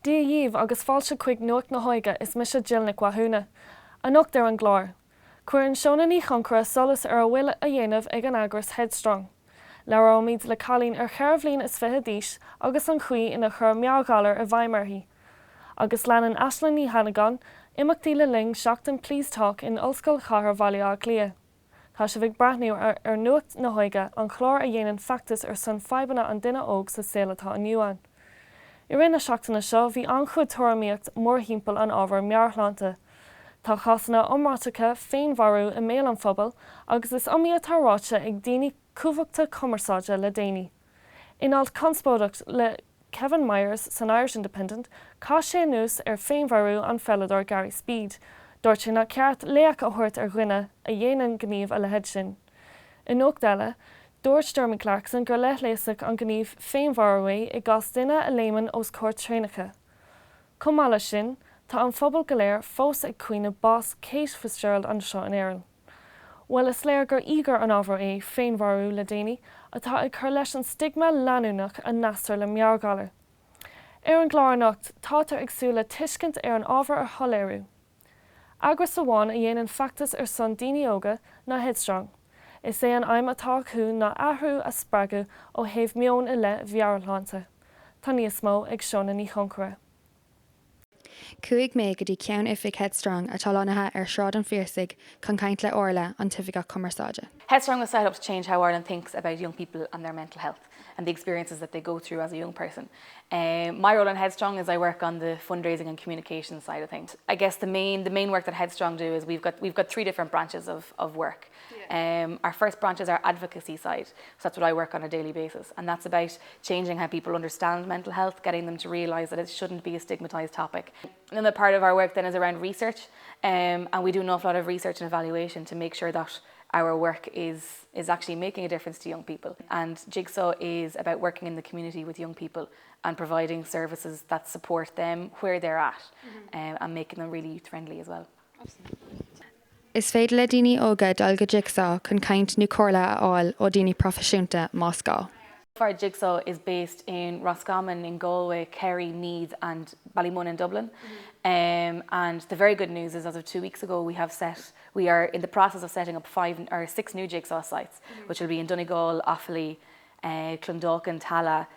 Díomh agus fáilte chuig nuacht na hÓige is mise Jill na gwathúna. Anocht ar an glár. Cuireann seonaí ní choncra solas ar a bhfuil a dhéanamh ag an agras headstrong. Leróid le chalín ar cheirmhlín is fithe díos agus an chuí ina chur meágalar a bhaimmarthaí. Agus leanan Aisling ní Hanagan, imachtaí le ling seachtain Please Talk in Ollscoil Chathair Bhaile Ag Lia. Tá sé bhíh brathniú ar nuacht na hÓige an chlár a dhéanann feachtas ar san feibanna an duine óg sa saolatá an Nuacht. I rinne seachtainna seo bhí anchud tuairimíocht mórthimpeall an ábhar Nuachtlaethanta. Tá chasanna omrátacha féin bharú i méal an phobal agus is iomaí atáráte ag daoine cumhachta commerceáide le déanaí. Inált conspóideacht le Kevin Myers san Irish Independent cá sé nús ar féin bharú an fellador Gary Speed, dúirt sin na ceart léach a thuirt ar ghuine a dhéanann gníomh a lehead sin. In nócht eile, dúirt Jeremy Clarkson gur leithléasach an gníomh féin bharú i gás duine a léman os cóir trénacha. Chomh maith leis sin, tá an phobal go léir fós ag cuoine bás Kate Fitzgerald an seo in éireann. Well is léir gur ígur an ábhar é féin bharú le déanaí atá ag chur leis an stigma leanúnach a nastar le meargalar. Ar an glárnacht tátar agsúla tuiscint ar an ábhar ar tholéirú. Agras amháin a dhéanann feachtas ar son daoine óga na headstrong. Is é an aim atá acu na athrú a spreagadh ó thaobh meon i le Nuachtlaethanta. Tá níos mó ag seonaí ní choncra. Cuaig mé go dtí ceann ifig Headstrong atá lonathe ar shráid an fíorsaigh chun caint le orla an tuifigach commerceáide. Headstrong was set up to change how Ireland thinks about young people and their mental health and the experiences that they go through as a young person. My role in Headstrong is I work on the fundraising and communication side of things. I guess the main work that Headstrong do is we've got three different branches of work. Our first branch is our advocacy side, so that's what I work on a daily basis, and that's about changing how people understand mental health, getting them to realise that it shouldn't be a stigmatised topic. Another part of our work then is around research, and we do an awful lot of research and evaluation to make sure that our work is actually making a difference to young people. And Jigsaw is about working in the community with young people and providing services that support them where they're at, and making them really youth friendly as well. Absolutely. Is féidir le daoine óga dul go Jigsaw chun caint nó comhairle a fháil ó daoine profisiúnta Moscow. Our Jigsaw is based in Roscommon, in Galway, Kerry, Meath and Ballymun in Dublin. And the very good news is as of 2 weeks ago we are in the process of setting up 5 or 6 new Jigsaw sites, which will be in Donegal, Offaly, Clondalkin, Tala,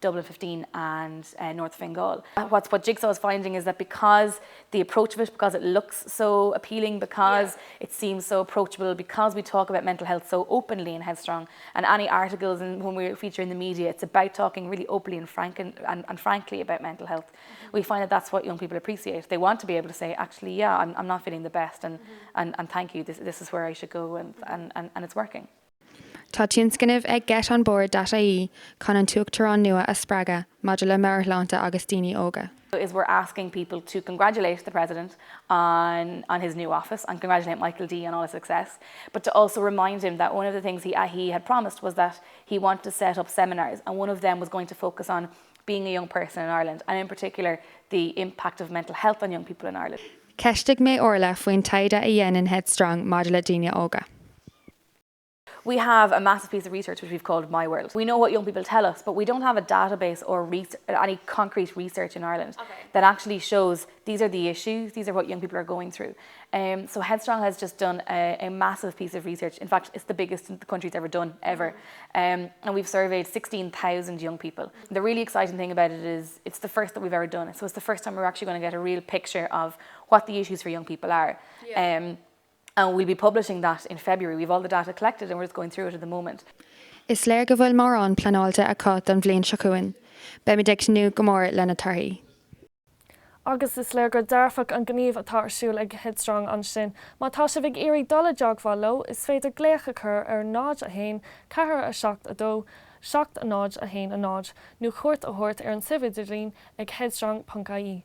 Dublin 15 and North Fingal. What Jigsaw is finding is that because the approach of it, because it looks so appealing, because it seems so approachable, because we talk about mental health so openly in Headstrong, and any articles and when we feature in the media, it's about talking really openly and frankly about mental health. We find that that's what young people appreciate. They want to be able to say, actually, yeah, I'm not feeling the best, and thank you, this is where I should go, and it's working. Tá tionscannamh ag getonboard.ie chun an tuachtarán nua a spreagadh maidir le Nuachtlaethanta agus daoine óga. Is we're asking people to congratulate the President on his new office and congratulate Michael D on all his success, but to also remind him that one of the things he had promised was that he wanted to set up seminars, and one of them was going to focus on being a young person in Ireland, and in particular the impact of mental health on young people in Ireland. Ceistigh mé orla faoin taide a dhéanann Headstrong maidir le daoine óga. We have a massive piece of research which we've called My World. We know what young people tell us, but we don't have a database or any concrete research in Ireland that actually shows these are the issues, these are what young people are going through. So Headstrong has just done a massive piece of research. In fact, it's the biggest the country's ever done, ever. And we've surveyed 16,000 young people. The really exciting thing about it is it's the first that we've ever done. So it's the first time we're actually going to get a real picture of what the issues for young people are. And we'll be publishing that in February. We've all the data collected and we're just going through it at the moment. Is léir go bhfuil mar an planáilte a cát an bhliain seo cuain, be me deicnú go mór lena tarthaí. Agus is léir gur dearfach an gníomh atá arsúil ag Headstrong an sin, má tá sé bhíh éirí dul deagháil lo is féidir gléach a chur ar náid a hain, cethar a seacht a dó, seacht a náid a hain a náid, nó chuirt a thuirt ar an sividirlín ag headstrong.ie.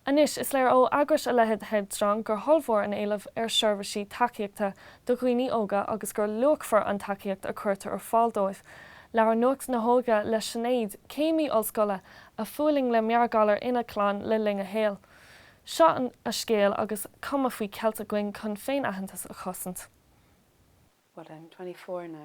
Anis is léir ó agras a lehead Headstrong gur thulmhór an éileamh ar seirbhísí tacaíochta do dhaoine óga agus gur luachfar an tacaíocht a chuirtear ar fáildóibh. Lear nuacht na hÓige le Sinead céimí ollscoile a fualing le meargalar ina chlán le ling a héal. Seo a scéal agus cuma faoi Celta Gwyn chun féin aitheantas a chosint. Well, I'm 24 now,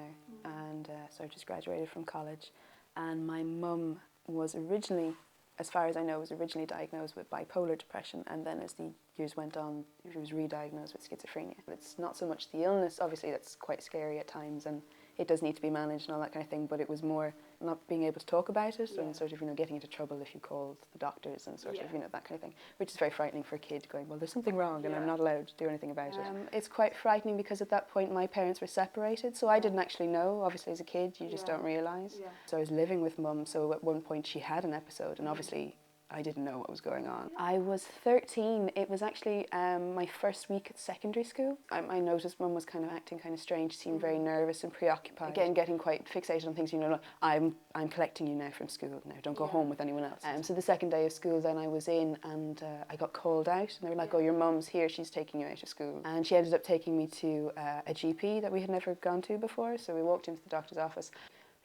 and so I just graduated from college, and my mum was originally as far as I know, was originally diagnosed with bipolar depression, and then as the years went on, she was re-diagnosed with schizophrenia. It's not so much the illness, obviously that's quite scary at times, and it does need to be managed and all that kind of thing, but it was more not being able to talk about it and sort of, getting into trouble if you called the doctors and sort of, that kind of thing, which is very frightening for a kid going, well, there's something wrong and I'm not allowed to do anything about it. It's quite frightening because at that point my parents were separated, so I didn't actually know. Obviously as a kid you just don't realise. So I was living with mum, so at one point she had an episode and obviously I didn't know what was going on. I was 13. It was actually my first week at secondary school. I noticed mum was kind of acting kind of strange. She seemed very nervous and preoccupied. Again, getting quite fixated on things, like, I'm collecting you now from school now. Don't go home with anyone else. So the second day of school then I was in and I got called out and they were like, oh, your mum's here, she's taking you out of school. And she ended up taking me to a GP that we had never gone to before. So we walked into the doctor's office.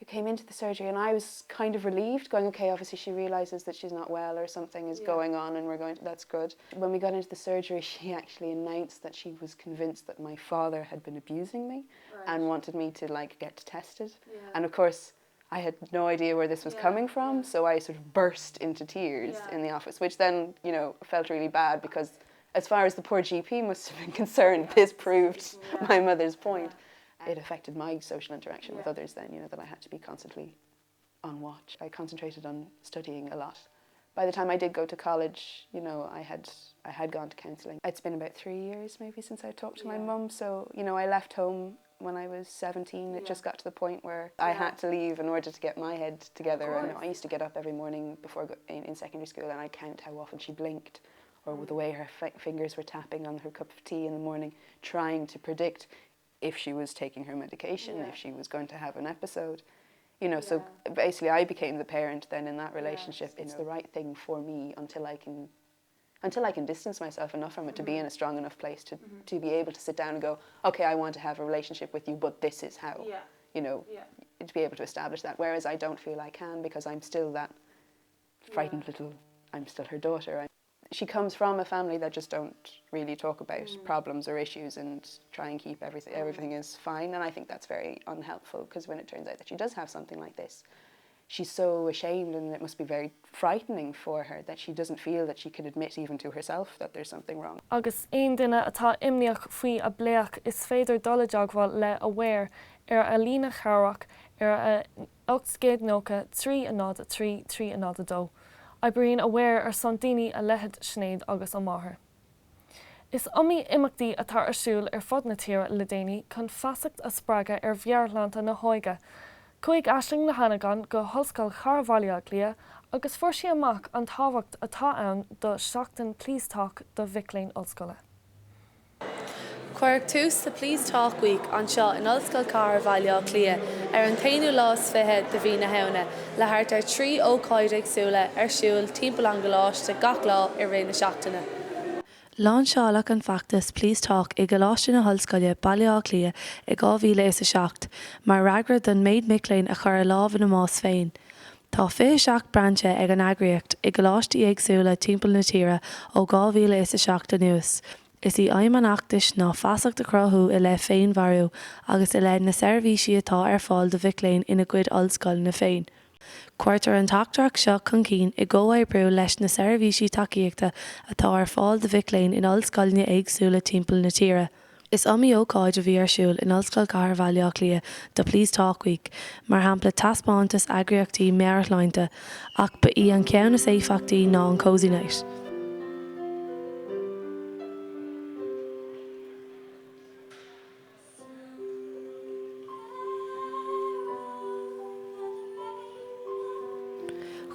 We came into the surgery and I was kind of relieved, going, okay, obviously she realises that she's not well or something is going on and that's good. When we got into the surgery, she actually announced that she was convinced that my father had been abusing me and wanted me to get tested. And of course, I had no idea where this was coming from, so I sort of burst into tears in the office, which then, felt really bad because as far as the poor GP must have been concerned, this proved my mother's point. It affected my social interaction with others then, that I had to be constantly on watch. I concentrated on studying a lot. By the time I did go to college, I had gone to counselling. It's been about 3 years maybe since I talked to my mum, so, I left home when I was 17. It just got to the point where I had to leave in order to get my head together. And I used to get up every morning before in secondary school and I'd count how often she blinked or the way her fingers were tapping on her cup of tea in the morning, trying to predict if she was taking her medication, if she was going to have an episode. So basically I became the parent then in that relationship. It's the right thing for me until I can distance myself enough from it to be in a strong enough place to be able to sit down and go, okay, I want to have a relationship with you, but this is how. To be able to establish that. Whereas I don't feel I can because I'm still that frightened I'm still her daughter. She comes from a family that just don't really talk about problems or issues and try and keep everything is fine, and I think that's very unhelpful because when it turns out that she does have something like this, she's so ashamed and it must be very frightening for her that she doesn't feel that she can admit even to herself that there's something wrong. Agus aon duine atá imneach faoi a bléach is féidir dul deagháil le aware a lína charach a 890 3 3 3 3 2. Ibrion aware son daoine a lehead snéad agus an máthair. Is amí imachtaí atá arsúil fud na tíre le déanaí chun feasacht a sppraga Nuachtlaethanta na hÓige. Chuig aisling na Hanagan go hoscail charbhaile clia agus fuair amach an tábhacht atá ann do seachtain Please Talk do Bhicléin Ollscoile. Cuirg tús sa Please Talk Week an seo in Ollscoil Charbhaile clia an tainú lás fithe de bhí na hena le thart ar 3 hÓige agsúla siúil timpeall an goláiste gach lá i ré na seachtaine. Lán seálach an factas Please Talk I goláiste na Ollscoile bailile clia I 2007, mar ragra don méid Bhicléin a chur lámh na más féin. Tá 27 brante ag an agriocht I goláiste agsúla timpeall na tíre ó 2007 anuas. Is I aimimneachtais ná feasacht a crothú I le féin bharú agus I le na seirbhísí atá ar fáil do Bhicléin ina gcuid Ollscoil na féin. Cuirtar an tachtarach seo chun cinn I ggó oibriú leis na seirbhísí tacaíochta atá ar fáil do Bhicléin in Ollscoilne agsúla timpeall na tíre. Is amí ócáid a bhí ar siúil in Ollscoil Charbhaile clia do Please Talk Week, mar hampla taspáintas agriochtaí Nuachtlaethanta ach ba í an ceann is éifeachtaí ná an Cozy Night.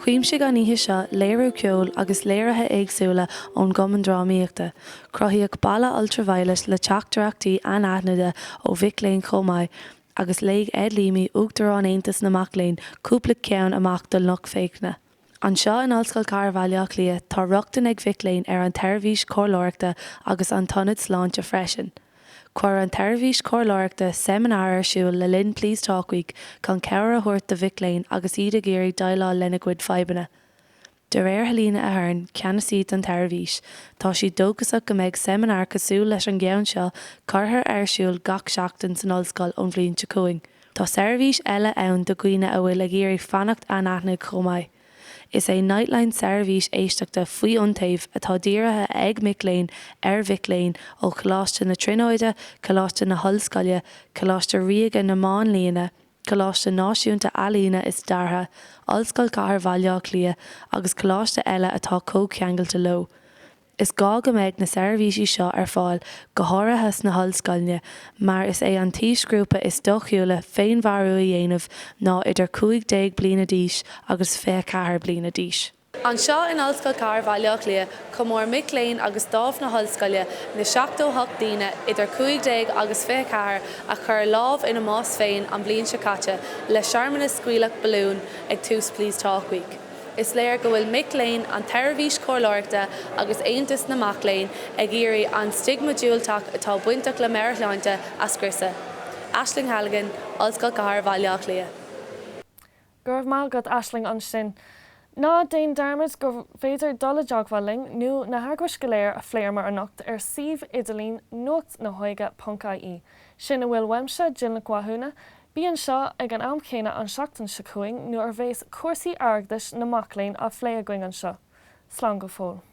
Chuimse gan ihe seo léirú ceol agus léirithe éagsúla ón gcumann drámaíochta. Cruthaíodh balla ultraviolet le teachtarachtaí anaithneide ó Bhicléin Chomhaid agus léigh Ed Leamy Uachtarán Aontas na Macléin cúpla ceann amach do luch féachna. An seo in Ollscoil Charbhaile clia tá ruachtain ag Bhicléin ar an teirbhís comhláireachta agus an tonad sláinte freisin. Cuir an teirbhís comhláireachta seminar ar siúil le linn Please Talk Week chun ceithre a thabhairt do Bhicléin agus iad a géirí dailá lena gcuid fadhbanna. De réir Helena Ahern ceanna siad an teirbhís, tá si dóchasach go mbeidh seminar cosúil leis an gceann seo carthar ar siúil gach seachtain san Ollscoil ón bhliain cuaing. Tá seirbhís eile ann do dhaoine a bhfuil a géirí fannacht anaithneigh Chomhaid. Is é Nightline Sarahvís éisteachta faoi iontaobh atá dírithe ag Mic-Léin ar Mhic-Léin ó choláiste na tróide, choláiste na hOllscoile, choláiste ríoga na Máinlianna, choláiste náisiúnta ealaíne is dartha, Ollscoil Chathair Bhaile Clia agus choláiste eile atá comhcheangailta leo. Is gá go méid na Sarahvísí seo ar fáil go háirithe na hOllscoilne, mar is é an tíosgrúpa is dochiúla féin bharú a dhéanamh ná idir 15 bliana d'aois agus 24 bliana d'aois. An seo in Ollscoil Chathair Bhaile Clia chomór Mic-Léin agus dámh na hOllscoile na 78 duine idir 15 agus 24 a chur lámh ina más féin an bliain se caite le searmanna scuileach balún ag tús Please Talk Week. Is léir go bhfuil Mic-Léin an Teirbhís Comhláirte agus Aontas na Mac-Léin ag iarraidh an stigma dúilteach atá buinteach le Nuachtlaethanta as Crisa. Aisling Halligan, Ollscoil Chathair Bhaile Clia. Gurb mágad Aisling an sin. Ná déon darmid go féidir dul deaghaling nó na hagras go léir a phléir mar anocht ar Sibh Idirlín Nuacht na hÓige.ie. Sin a bhfuil weimse Jill Gwathúna, bíonn seo ag an am chéine an seachtain se chuing nó ar bhééis cuasaí airgdais na Mac-Léin a phléagaing an seo. Slán go fóil.